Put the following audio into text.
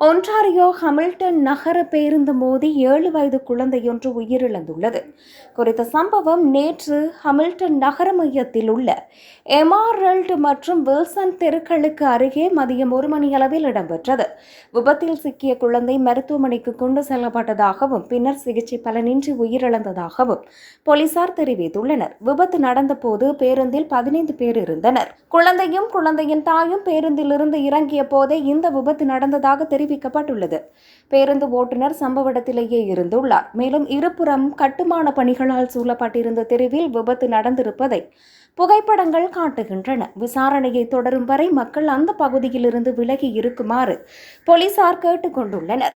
Ontario Hamilton நகர பேருந்து மோதி 7 வயது குழந்தையொன்று உயிரிழந்துள்ளது. குறித்த சம்பவம் நேற்று ஹமில்டன் நகர மையத்தில் உள்ள எமாரல்ட் மற்றும் வில்சன் தெருக்களுக்கு அருகே மதியம் 1 மணியளவில் இடம்பெற்றது. விபத்தில் சிக்கிய குழந்தை மருத்துவமனைக்கு கொண்டு செல்லப்பட்டதாகவும் பின்னர் சிகிச்சை பலனின்றி உயிரிழந்ததாகவும் போலீசார் தெரிவித்துள்ளனர். விபத்து நடந்தபோது பேருந்தில் 15 பேர் இருந்தனர். குழந்தையும் குழந்தையின் தாயும் பேருந்திலிருந்து இறங்கிய போதே இந்த விபத்து நடந்ததாக தெரிவிக்கப்பட்டுள்ளது. பேருந்து ஓட்டுநர் சம்பவ இடத்திலேயே இருந்துள்ளார். மேலும் இருபுறம் கட்டுமான பணிகளால் சூழப்பட்டிருந்த தெருவில் விபத்து நடந்திருப்பதை புகைப்படங்கள் காட்டுகின்றன. விசாரணையை தொடரும் வரை மக்கள் அந்த பகுதியில் இருந்து விலகி இருக்குமாறு போலீசார் கேட்டுக் கொண்டுள்ளனர்.